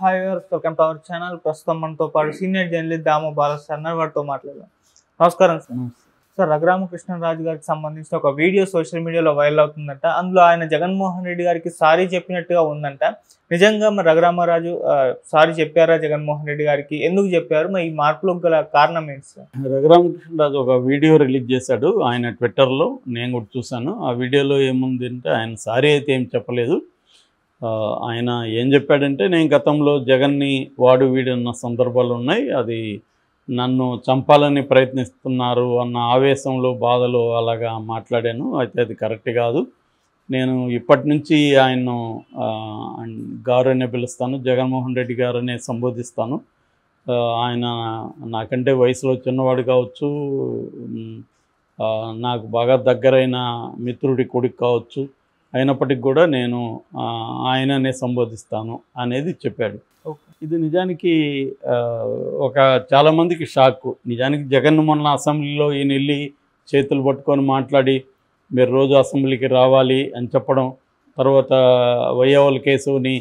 Hi viewers, welcome to our channel. ప్రస్తుతం మనతో పాటు సీనియర్ జర్నలిస్ట్ దాము బాలసార్ వారితో మాట్లాడదాం. నమస్కారం సార్. సార్, రఘురామకృష్ణరాజు గారికి సంబంధించిన ఒక వీడియో సోషల్ మీడియాలో వైరల్ అవుతుందంట. అందులో ఆయన జగన్మోహన్ రెడ్డి గారికి సారీ చెప్పినట్టుగా ఉందంట. నిజంగా మరి రఘురామరాజు సారీ చెప్పారా జగన్మోహన్ రెడ్డి గారికి? ఎందుకు చెప్పారు? మరి ఈ మార్పులకు గల కారణం ఏంటి సార్? రఘురామకృష్ణరాజు ఒక వీడియో రిలీజ్ చేశాడు ఆయన ట్విట్టర్లో. నేను కూడా చూశాను. ఆ వీడియోలో ఏముంది అంటే ఆయన సారీ అయితే ఏం చెప్పలేదు. ఆయన ఏం చెప్పాడంటే, నేను గతంలో జగన్ని వాడు వీడు అన్న సందర్భాలు ఉన్నాయి, అది నన్ను చంపాలని ప్రయత్నిస్తున్నారు అన్న ఆవేశంలో బాధలో అలాగా మాట్లాడాను, అయితే అది కరెక్ట్ కాదు. నేను ఇప్పటి నుంచి ఆయన్ను గారు అనే పిలుస్తాను, జగన్మోహన్ రెడ్డి గారనే సంబోధిస్తాను. ఆయన నాకంటే వయసులో చిన్నవాడు కావచ్చు, నాకు బాగా దగ్గరైన మిత్రుడి కొడుకు కావచ్చు, అయినప్పటికీ కూడా నేను ఆయననే సంబోధిస్తాను అనేది చెప్పాడు. ఇది నిజానికి ఒక చాలామందికి షాక్. నిజానికి జగన్ మొన్న అసెంబ్లీలో ఈయన వెళ్ళి చేతులు పట్టుకొని మాట్లాడి మీరు రోజు అసెంబ్లీకి రావాలి అని చెప్పడం, తర్వాత వయ్యవల కేసుని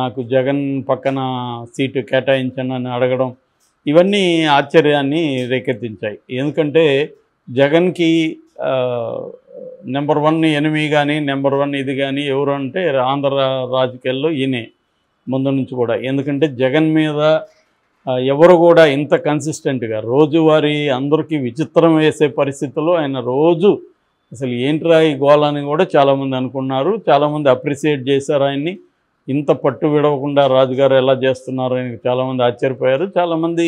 నాకు జగన్ పక్కన సీటు కేటాయించండి అని అడగడం, ఇవన్నీ ఆశ్చర్యాన్ని రేకెత్తించాయి. ఎందుకంటే జగన్కి నెంబర్ 1 ఎనిమి కానీ నెంబర్ 1 ఇది కానీ ఎవరు అంటే ఆంధ్ర రాజకీయాల్లో ఈయనే ముందు నుంచి కూడా. ఎందుకంటే జగన్ మీద ఎవరు కూడా ఇంత కన్సిస్టెంట్గా రోజువారీ అందరికీ విచిత్రం వేసే పరిస్థితుల్లో ఆయన రోజు అసలు ఏంట్రా ఈ గోళాన్ని కూడా చాలామంది అనుకున్నారు. చాలామంది అప్రిషియేట్ చేశారు ఆయన్ని. ఇంత పట్టు విడవకుండా రాజుగారు ఎలా చేస్తున్నారు అని చాలామంది ఆశ్చర్యపోయారు. చాలామంది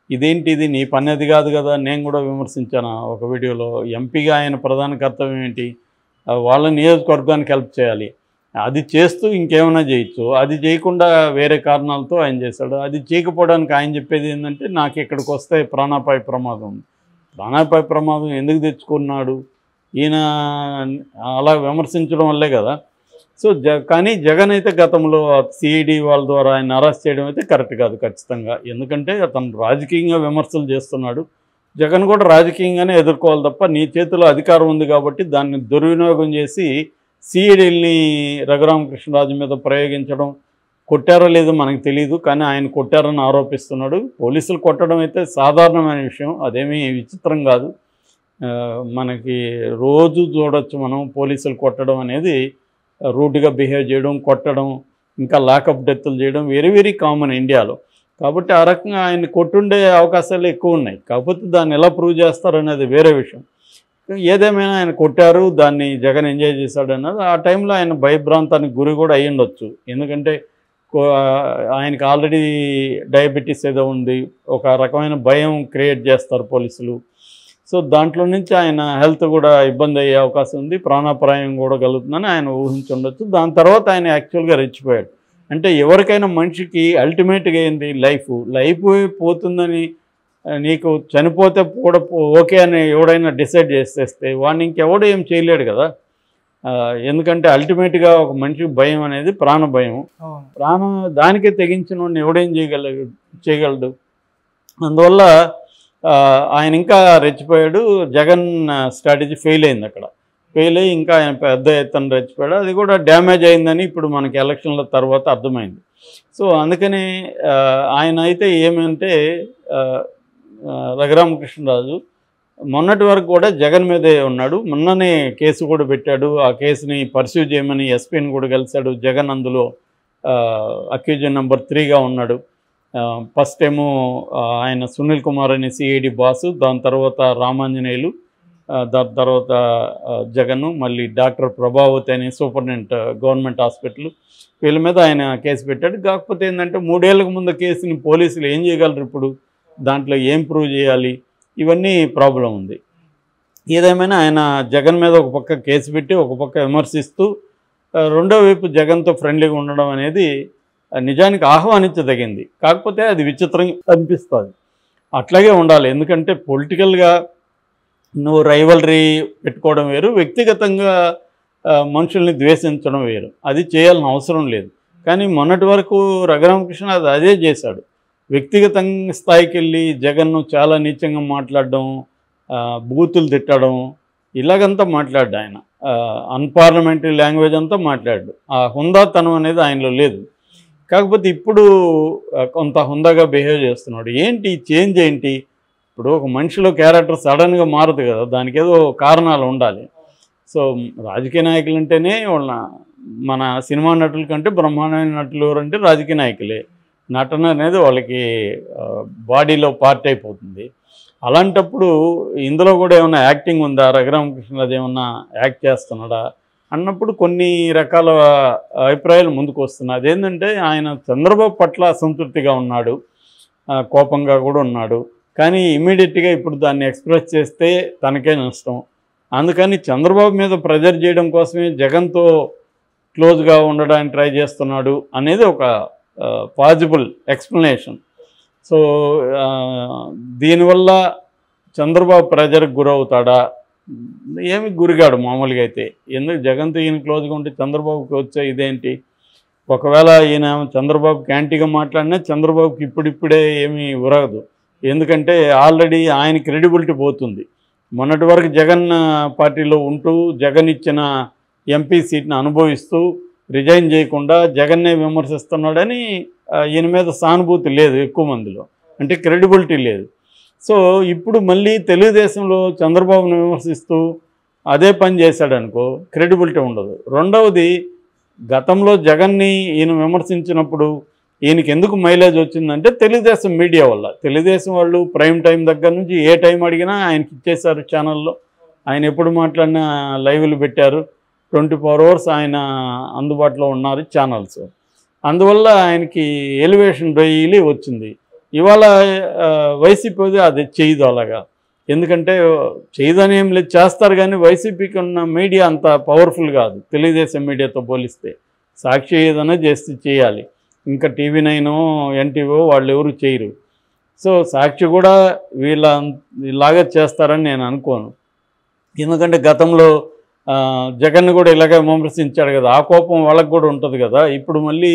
ఇదేంటి, ఇది నీ పని అది కాదు కదా, నేను కూడా విమర్శించాను ఒక వీడియోలో. ఎంపీగా ఆయన ప్రధాన కర్తవ్యం ఏంటి? వాళ్ళ నియోజకవర్గానికి హెల్ప్ చేయాలి. అది చేస్తూ ఇంకేమైనా చేయొచ్చు, అది చేయకుండా వేరే కారణాలతో ఆయన చేశాడు. అది చేయకపోవడానికి ఆయన చెప్పేది ఏంటంటే, నాకు ఇక్కడికి వస్తే ప్రాణాపాయ ప్రమాదం ఉంది. ప్రాణాపాయ ప్రమాదం ఎందుకు తెచ్చుకున్నాడు? ఈయన అలా విమర్శించడం వల్లే కదా. సో కానీ జగన్ అయితే గతంలో సిఐడి వాళ్ళ ద్వారా ఆయన అరెస్ట్ చేయడం అయితే కరెక్ట్ కాదు ఖచ్చితంగా. ఎందుకంటే అతను రాజకీయంగా విమర్శలు చేస్తున్నాడు. జగన్ కూడా రాజకీయంగానే ఎదుర్కోవాలి తప్ప, నీ చేతిలో అధికారం ఉంది కాబట్టి దాన్ని దుర్వినియోగం చేసి సిఐడిని రఘురామకృష్ణరాజు మీద ప్రయోగించడం, కొట్టారో లేదో మనకు తెలియదు, కానీ ఆయన కొట్టారని ఆరోపిస్తున్నాడు. పోలీసులు కొట్టడం అయితే సాధారణమైన విషయం, అదేమీ విచిత్రం కాదు. మనకి రోజు చూడొచ్చు మనం పోలీసులు కొట్టడం అనేది, రూట్గా బిహేవ్ చేయడం, కొట్టడం, ఇంకా లాకప్ డెత్తులు చేయడం వెరీ వెరీ కామన్ ఇండియాలో. కాబట్టి ఆ రకంగా ఆయన కొట్టుండే అవకాశాలు ఎక్కువ ఉన్నాయి. కాకపోతే దాన్ని ఎలా ప్రూవ్ చేస్తారనేది వేరే విషయం. ఏదేమైనా ఆయన కొట్టారు, దాన్ని జగన్ ఎంజాయ్ చేశాడు అన్నది ఆ టైంలో ఆయన భయభ్రాంతానికి గురి కూడా అయ్యి ఉండొచ్చు. ఎందుకంటే ఆయనకి ఆల్రెడీ డయాబెటీస్ ఏదో ఉంది, ఒక రకమైన భయం క్రియేట్ చేస్తారు పోలీసులు. సో దాంట్లో నుంచి ఆయన హెల్త్ కూడా ఇబ్బంది అయ్యే అవకాశం ఉంది, ప్రాణాపాయం కూడా కలుగుతుందని ఆయన ఊహించుండొచ్చు. దాని తర్వాత ఆయన యాక్చువల్గా రెచ్చిపోయాడు. అంటే ఎవరికైనా మనిషికి అల్టిమేట్గా ఏంది, లైఫ్ పోతుందని, నీకు చనిపోతే కూడా ఓకే అని ఎవడైనా డిసైడ్ చేసేస్తే వాడిని ఇంకెవడు ఏం చేయలేడు కదా. ఎందుకంటే అల్టిమేట్గా ఒక మనిషికి భయం అనేది ప్రాణ భయం. ప్రాణం దానికే తెగించిన వాడిని ఎవడేం చేయగలడు. అందువల్ల ఆయన ఇంకా రెచ్చిపోయాడు. జగన్ స్ట్రాటజీ ఫెయిల్ అయింది. అక్కడ ఫెయిల్ అయ్యి ఇంకా ఆయన పెద్ద ఎత్తున రెచ్చిపోయాడు. అది కూడా డ్యామేజ్ అయిందని ఇప్పుడు మనకి ఎలక్షన్ల తర్వాత అర్థమైంది. సో అందుకని ఆయన అయితే ఏమంటే, రఘురామకృష్ణరాజు మొన్నటి వరకు కూడా జగన్ మీదే ఉన్నాడు. మొన్ననే కేసు కూడా పెట్టాడు. ఆ కేసుని పర్స్యూ చేయమని ఎస్పీని కూడా కలిశాడు. జగన్ అందులో అక్యూజన్ నెంబర్ 3గా ఉన్నాడు. ఫస్ట్ ఏమో ఆయన సునీల్ కుమార్ అనే సిఐడి బాసు, దాని తర్వాత రామాంజనేయులు, దాని తర్వాత జగన్, మళ్ళీ డాక్టర్ ప్రభావతి అనే సూపరింటెండెంట్ గవర్నమెంట్ హాస్పిటల్, వీళ్ళ మీద ఆయన కేసు పెట్టాడు. కాకపోతే ఏంటంటే 3 ఏళ్లకు ముందు కేసుని పోలీసులు ఏం చేయగలరు, ఇప్పుడు దాంట్లో ఏం ప్రూవ్ చేయాలి, ఇవన్నీ ప్రాబ్లం ఉంది. ఏదేమైనా ఆయన జగన్ మీద ఒక పక్క కేసు పెట్టి ఒక పక్క విమర్శిస్తూ రెండో వైపు జగన్తో ఫ్రెండ్లీగా ఉండడం అనేది నిజానికి ఆహ్వానించదగింది. కాకపోతే అది విచిత్రంగా అనిపిస్తుంది. అట్లాగే ఉండాలి. ఎందుకంటే పొలిటికల్గా నువ్వు రైవలరీ పెట్టుకోవడం వేరు, వ్యక్తిగతంగా మనుషుల్ని ద్వేషించడం వేరు. అది చేయాల్సిన అవసరం లేదు. కానీ మొన్నటి వరకు రఘురామకృష్ణ అదే చేశాడు. వ్యక్తిగత స్థాయికి వెళ్ళి జగన్ను చాలా నీచంగా మాట్లాడడం, బూతులు తిట్టడం, ఇలాగంతా మాట్లాడ్డా ఆయన. అన్పార్లమెంటరీ లాంగ్వేజ్ అంతా మాట్లాడు. ఆ హుందాతనం అనేది ఆయనలో లేదు. కాకపోతే ఇప్పుడు కొంత హుందాగా బిహేవ్ చేస్తున్నాడు. ఏంటి చేంజ్ ఏంటి? ఇప్పుడు ఒక మనిషిలో క్యారెక్టర్ సడన్గా మారదు కదా, దానికి ఏదో కారణాలు ఉండాలి. సో రాజకీయ నాయకులు అంటేనే వాళ్ళ మన సినిమా నటుల కంటే బ్రహ్మాండమైన నటులు ఎవరంటే రాజకీయ నాయకులే. నటన అనేది వాళ్ళకి బాడీలో పార్ట్ అయిపోతుంది. అలాంటప్పుడు ఇందులో కూడా ఏమైనా యాక్టింగ్ ఉందా, రఘురామకృష్ణరాజు ఏమన్నా యాక్ట్ చేస్తున్నాడా అన్నప్పుడు కొన్ని రకాల అభిప్రాయాలు ముందుకు వస్తున్నాయి. అదేంటంటే ఆయన చంద్రబాబు పట్ల అసంతృప్తిగా ఉన్నాడు, కోపంగా కూడా ఉన్నాడు. కానీ ఇమీడియట్గా ఇప్పుడు దాన్ని ఎక్స్ప్రెస్ చేస్తే తనకే నష్టం. అందుకని చంద్రబాబు మీద ప్రెజర్ చేయడం కోసమే జగన్తో క్లోజ్గా ఉండడానికి ట్రై చేస్తున్నాడు అనేది ఒక పాజిబుల్ ఎక్స్ప్లెనేషన్. సో దీనివల్ల చంద్రబాబు ప్రెజర్కి గురవుతాడా? ఏమి గురిగాడు మామూలుగా అయితే. ఎందుకు జగన్తో ఈయన క్లోజ్గా ఉంటే చంద్రబాబుకి వచ్చే ఇదేంటి? ఒకవేళ ఈయన చంద్రబాబుకి యాంటీగా మాట్లాడినా చంద్రబాబుకి ఇప్పుడిప్పుడే ఏమీ ఉరగదు. ఎందుకంటే ఆల్రెడీ ఆయన క్రెడిబిలిటీ పోతుంది. మొన్నటి వరకు జగన్ పార్టీలో ఉంటూ జగన్ ఇచ్చిన ఎంపీ సీట్ని అనుభవిస్తూ రిజైన్ చేయకుండా జగన్నే విమర్శిస్తున్నాడని ఈయన మీద సానుభూతి లేదు ఎక్కువ మందిలో, అంటే క్రెడిబిలిటీ లేదు. సో ఇప్పుడు మళ్ళీ తెలుగుదేశంలో చంద్రబాబును విమర్శిస్తూ అదే పని చేశాడనుకో క్రెడిబిలిటీ ఉండదు. రెండవది, గతంలో జగన్ని ఈయన విమర్శించినప్పుడు ఈయనకి ఎందుకు మైలేజ్ వచ్చిందంటే తెలుగుదేశం మీడియా వల్ల. తెలుగుదేశం వాళ్ళు ప్రైమ్ టైం దగ్గర నుంచి ఏ టైం అడిగినా ఆయనకి ఇచ్చేశారు ఛానల్లో. ఆయన ఎప్పుడు మాట్లాడినా లైవ్లు పెట్టారు. 24 hours ఆయన అందుబాటులో ఉన్నారు ఛానల్స్. అందువల్ల ఆయనకి ఎలివేషన్ డైలీ వచ్చింది. ఇవాళ వైసీపీ అది చేయదు అలాగా. ఎందుకంటే చేయదని ఏం లేదు, చేస్తారు. కానీ వైసీపీకి ఉన్న మీడియా అంత పవర్ఫుల్ కాదు తెలుగుదేశం మీడియాతో పోలిస్తే. సాక్షి ఏదైనా చేయాలి, ఇంకా TV9 NTV వాళ్ళు ఎవరు చేయరు. సో సాక్షి కూడా ఇలాగా చేస్తారని నేను అనుకోను. ఎందుకంటే గతంలో జగన్ కూడా ఇలాగే విమర్శించాడు కదా, ఆ కోపం వాళ్ళకు కూడా ఉంటుంది కదా. ఇప్పుడు మళ్ళీ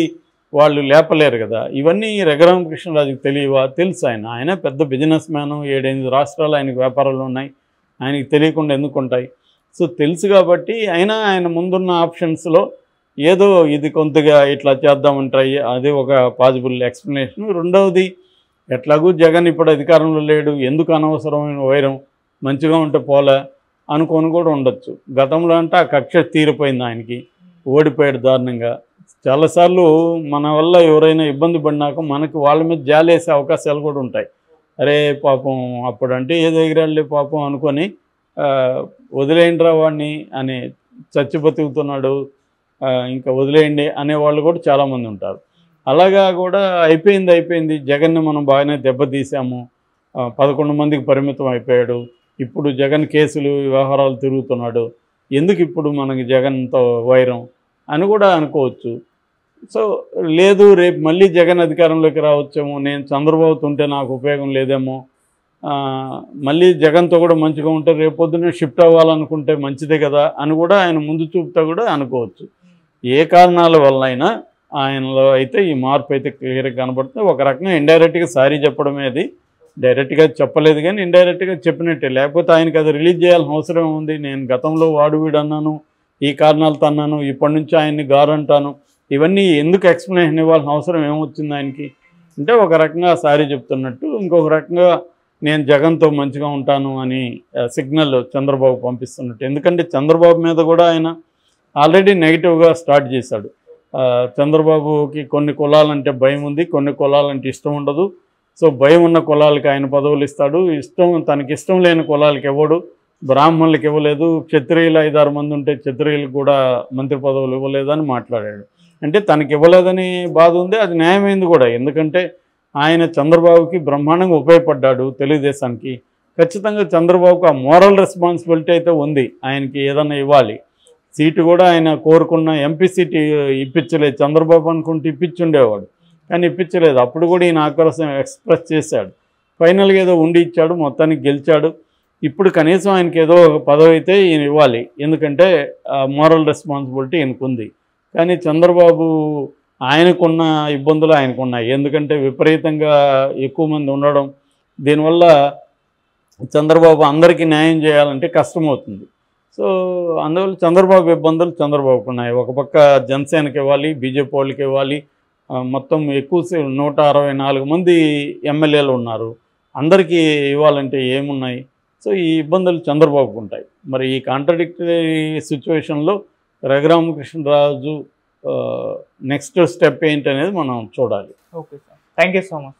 వాళ్ళు లేపలేరు కదా. ఇవన్నీ రఘురామకృష్ణరాజుకి తెలియవా? తెలుసు. ఆయన పెద్ద బిజినెస్ మ్యాను, 7-8 రాష్ట్రాలు ఆయనకు వ్యాపారాలు ఉన్నాయి. ఆయనకి తెలియకుండా ఎందుకు ఉంటాయి? సో తెలుసు కాబట్టి ఆయన ముందున్న ఆప్షన్స్లో ఏదో ఇది కొంతగా ఇట్లా చేద్దామని ట్రై, అది ఒక పాజిబుల్ ఎక్స్ప్లెనేషన్. రెండవది, ఎట్లాగూ జగన్ ఇప్పుడు అధికారంలో లేడు, ఎందుకు అనవసరమైన వైరం, మంచిగా ఉంటే పోలే అనుకొని కూడా ఉండొచ్చు. గతంలో అంటే ఆ కక్ష తీరిపోయింది, ఆయనకి ఓడిపోయాడు దారుణంగా. చాలాసార్లు మన వల్ల ఎవరైనా ఇబ్బంది పడినాక మనకి వాళ్ళ మీద జాలేసే అవకాశాలు కూడా ఉంటాయి. అరే పాపం అప్పుడంటే ఏదో ఎగిరాళ్ళే పాపం అనుకొని వదిలేయండిరా వాడిని అని, చచ్చి బతుకుతున్నాడు ఇంకా వదిలేయండి అనేవాళ్ళు కూడా చాలామంది ఉంటారు. అలాగా కూడా అయిపోయింది. జగన్ని మనం బాగానే దెబ్బతీసాము, 11 మందికి పరిమితం అయిపోయాడు. ఇప్పుడు జగన్ కేసులు వ్యవహారాలు తిరుగుతున్నాడు, ఎందుకు ఇప్పుడు మనకి జగన్తో వైరం అని కూడా అనుకోవచ్చు. సో లేదు, రేపు మళ్ళీ జగన్ అధికారంలోకి రావచ్చేమో, నేను చంద్రబాబుతో ఉంటే నాకు ఉపయోగం లేదేమో, మళ్ళీ జగన్తో కూడా మంచిగా ఉంటే రేపు పొద్దున్నే షిఫ్ట్ అవ్వాలనుకుంటే మంచిదే కదా అని కూడా ఆయన ముందు చూపుతా కూడా అనుకోవచ్చు. ఏ కారణాల వల్ల అయినా ఆయనలో అయితే ఈ మార్పు అయితే క్లియర్గా కనబడుతుంది. ఒక రకంగా ఇండైరెక్ట్గా సారీ చెప్పడమే, అది డైరెక్ట్గా చెప్పలేదు కానీ ఇండైరెక్ట్గా చెప్పినట్టే. లేకపోతే ఆయనకి అది రిలీజ్ చేయాల్సిన అవసరం ఉంది. నేను గతంలో వాడు వీడు అన్నాను, ఈ కారణాలతో అన్నాను, ఇప్పటి నుంచి ఆయన్ని గారంటాను, ఇవన్నీ ఎందుకు ఎక్స్ప్లెనేషన్ ఇవ్వాల్సిన అవసరం ఏమొచ్చింది ఆయనకి? అంటే ఒక రకంగా సారీ చెప్తున్నట్టు, ఇంకొక రకంగా నేను జగన్తో మంచిగా ఉంటాను అని సిగ్నల్ చంద్రబాబు పంపిస్తున్నట్టు. ఎందుకంటే చంద్రబాబు మీద కూడా ఆయన ఆల్రెడీ నెగిటివ్గా స్టార్ట్ చేశాడు. చంద్రబాబుకి కొన్ని కులాలంటే భయం ఉంది, కొన్ని కులాలంటే ఇష్టం ఉండదు. సో భయం ఉన్న కులాలకి ఆయన పదవులు ఇస్తాడు, తనకి ఇష్టం లేని కులాలకి ఇవ్వడు. బ్రాహ్మణులకు ఇవ్వలేదు, క్షత్రియులు 5-6 మంది ఉంటే క్షత్రియులకు కూడా మంత్రి పదవులు ఇవ్వలేదని మాట్లాడాడు. అంటే తనకి ఇవ్వలేదని బాధ ఉంది, అది న్యాయమైంది కూడా. ఎందుకంటే ఆయన చంద్రబాబుకి బ్రహ్మాండంగా ఉపయోగపడ్డాడు తెలుగుదేశానికి. ఖచ్చితంగా చంద్రబాబుకు ఆ మోరల్ రెస్పాన్సిబిలిటీ అయితే ఉంది, ఆయనకి ఏదన్నా ఇవ్వాలి. సీటు కూడా ఆయన కోరుకున్న ఎంపీ సీటు ఇప్పించలేదు. చంద్రబాబు అనుకుంటే ఇప్పించుండేవాడు, కానీ ఇప్పించలేదు. అప్పుడు కూడా ఈయన ఆక్రోశం ఎక్స్ప్రెస్ చేశాడు. ఫైనల్గా ఏదో ఉండి ఇచ్చాడు, మొత్తానికి గెలిచాడు. ఇప్పుడు కనీసం ఆయనకి ఏదో పదవి అయితే ఈయన ఇవ్వాలి, ఎందుకంటే మోరల్ రెస్పాన్సిబిలిటీ ఈయనకు ఉంది. కానీ చంద్రబాబు ఆయనకున్న ఇబ్బందులు ఆయనకున్నాయి. ఎందుకంటే విపరీతంగా ఎక్కువ మంది ఉండడం, దీనివల్ల చంద్రబాబు అందరికీ న్యాయం చేయాలంటే కష్టమవుతుంది. సో అందువల్ల చంద్రబాబు ఇబ్బందులు చంద్రబాబుకు ఉన్నాయి. ఒక పక్క జనసేనకి ఇవ్వాలి, బీజేపీ వాళ్ళకి ఇవ్వాలి, మొత్తం ఎక్కువ 164 మంది ఎమ్మెల్యేలు ఉన్నారు. అందరికీ ఇవ్వాలంటే ఏమున్నాయి? సో ఈ ఇబ్బందులు చంద్రబాబుకు ఉంటాయి. మరి ఈ కాంట్రడిక్టరీ సిచ్యువేషన్లో రఘురామకృష్ణరాజు నెక్స్ట్ స్టెప్ ఏంటి అనేది మనం చూడాలి. Okay sir, thank you so much.